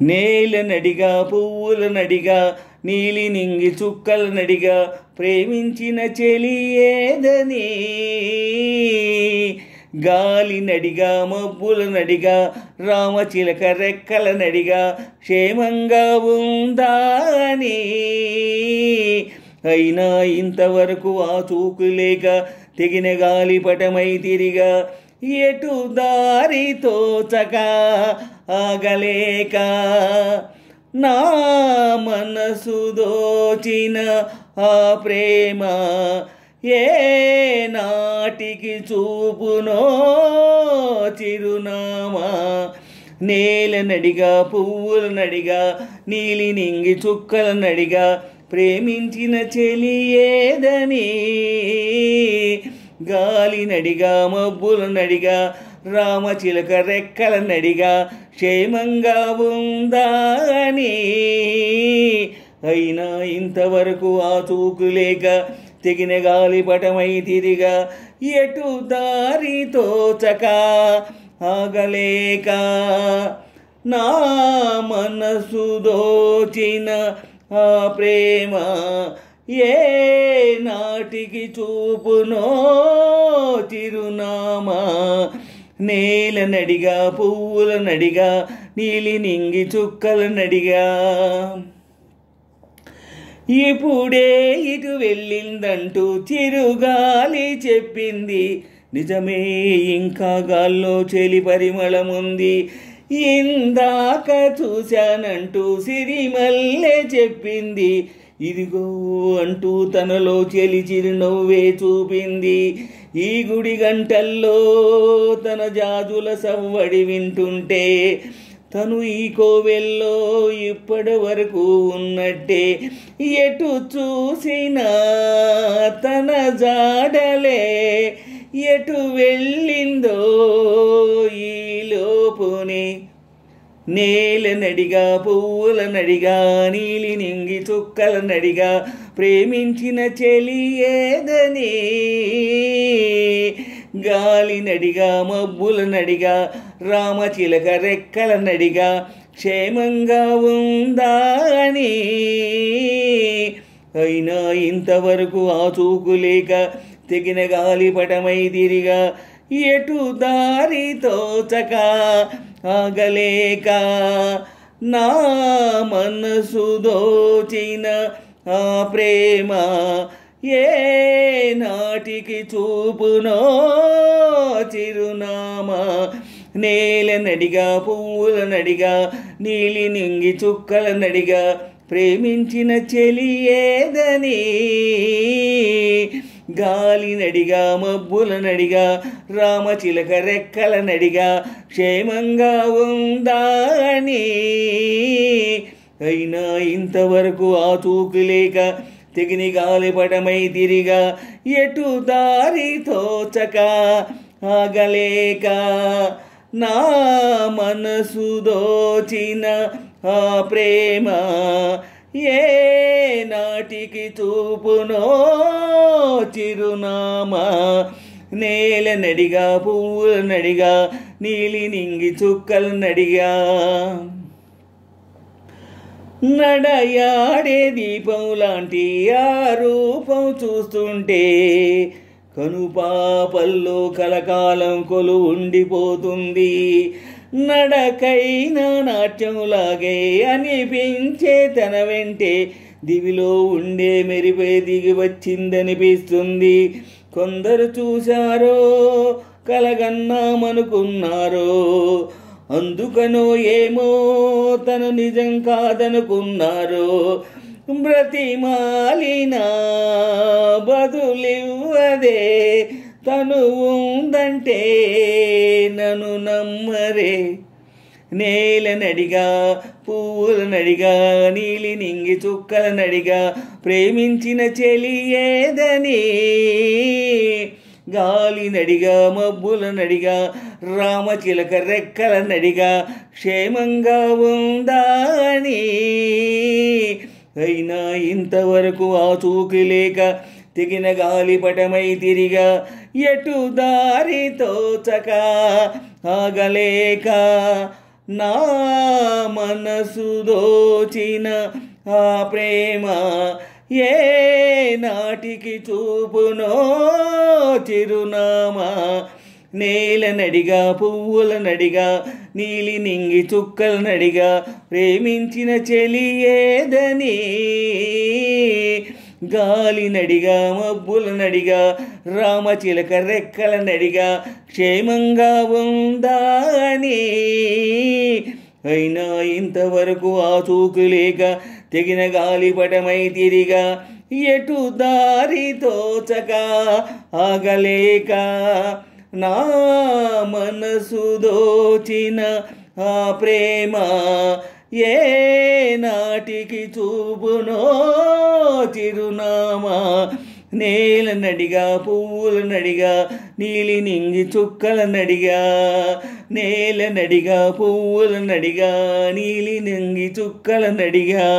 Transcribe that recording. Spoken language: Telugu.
నేల నడిగా పువ్వుల నడిగా నీలి నింగి చుక్కల నడిగా ప్రేమించిన చెలి ఏదని. గాలి నడిగా మబ్బుల నడిగా రామచిలక రెక్కల నడిగా క్షేమంగా ఉందా అని. అయినా ఇంతవరకు ఆ చూకు లేక తెగిన గాలిపటమై తిరిగా ఎటు దారి తోచక ఆగలేక నా మనసు దోచిన ఆ ప్రేమ ఏ నాటికి చూపునో చిరునామా. నేల నడిగా పువ్వుల నడిగా నీలి నింగి చుక్కల నడిగా ప్రేమించిన చెలి ఏదని. గాలి నడిగా మబ్బుల నడిగా రామచిలక రెక్కల నడిగా క్షేమంగా ఉందా అని. అయినా ఇంతవరకు ఆ చూకు లేక తెగిన గాలిపటమై తిరిగా ఎటు దారి తోచక ఆగలేక నా మనసు దోచిన ఆ ప్రేమ ఏ నాటికి చూపునో చిరునామా. నేల నడిగా పువ్వుల నడిగా నీలి నింగి చుక్కల నడిగా ఇప్పుడే ఇటు వెళ్ళిందంటూ చిరుగాలి చెప్పింది. నిజమే ఇంకా గాల్లో చెలి పరిమళముంది. ఇందాక చూశానంటూ సిరిమల్లె చెప్పింది. ఇదిగో అంటూ తనలో చెలి చిరునవ్వే చూపింది. ఈ గుడి గంటల్లో తన జాజుల సవ్వడి వింటుంటే తను ఈ కోవెల్లో ఇప్పటి వరకు ఉన్నట్టే. ఎటు చూసినా తన జాడలే ఎటు వెళ్ళిందో ఈ లోపునే. నేల నడిగా పువ్వుల నడిగా నీలి నింగి చుక్కల నడిగా ప్రేమించిన చెలి ఏదని. గాలి నడిగా మబ్బుల నడిగా రామచిలక రెక్కల నడిగా క్షేమంగా ఉందా అని. అయినా ఇంతవరకు ఆ చూకు లేక తెగిన గాలిపటమై తిరిగా ఎటు దారి తోచక ఆగలేక నా మనసు దోచిన ఆ ప్రేమ ఏ నాటికి చూపునో చిరునామా. నేల నడిగా పువ్వుల నడిగా నీలి నింగి చుక్కల నడిగా ప్రేమించిన చెలి ఏదని. గాలి నడిగా మబ్బుల నడిగా రామచిలక రెక్కల నడిగా క్షేమంగా ఉందా అని. అయినా ఇంతవరకు ఆ చూకు లేక తెగిని గాలిపటమై తిరిగా ఎటు దారి తోచక ఆగలేక నా మనసు దోచిన ఆ ప్రేమ ఏ నాటికి చూపునో చిరునామా. నేల నడిగా పువ్వుల నడిగా నీలి నింగి చుక్కల నడిగా నడయాడే దీపం లాంటి ఆ రూపం చూస్తుంటే కనుపాపల్లో కలకాలం కొలు ఉండిపోతుంది. నడకైన నాట్యంలాగే అనిపించే తన వెంటే దివిలో ఉండే మెరిపే దిగి వచ్చిందనిపిస్తుంది. కొందరు చూశారో కలగన్నామనుకున్నారో అందుకనో ఏమో తను నిజం కాదనుకున్నారో. బ్రతిమాలిన బదులివ్వదే తను ఉందంటే నన్ను నమ్మరే. నేల నడిగా పువ్వుల నడిగా నీలి నింగి చుక్కల నడిగా ప్రేమించిన చెలి ఏదని. గాలి నడిగా మబ్బుల నడిగా రామచిలక రెక్కల నడిగా క్షేమంగా ఉందా అని. అయినా ఇంతవరకు ఆ చూకు లేక తెగిన గాలిపటమై తిరిగా ఎటు దారి తోచక ఆగలేక నా మనసు దోచిన ఆ ప్రేమ ఏ నాటికి చూపునో చిరునామా. నేల నడిగా పువ్వుల నడిగా నీలి నింగి చుక్కల నడిగా ప్రేమించిన చెలి ఏదని. గాలి నడిగా మబ్బుల నడిగా రామచిలక రెక్కల నడిగా క్షేమంగా ఉందా అని. అయినా ఇంతవరకు ఆచూకు లేక తెగిన గాలిపటమై తిరిగా ఎటు దారి తోచక ఆగలేక నా మనసు దోచిన ఆ ప్రేమ ఏ నాటికి చూపునో చిరునామా. నేల నడిగా పువ్వుల నడిగా నీలి నింగి చుక్కల నడిగా నేల నడిగా పువ్వుల నడిగా నీలి నింగి చుక్కల నడిగా.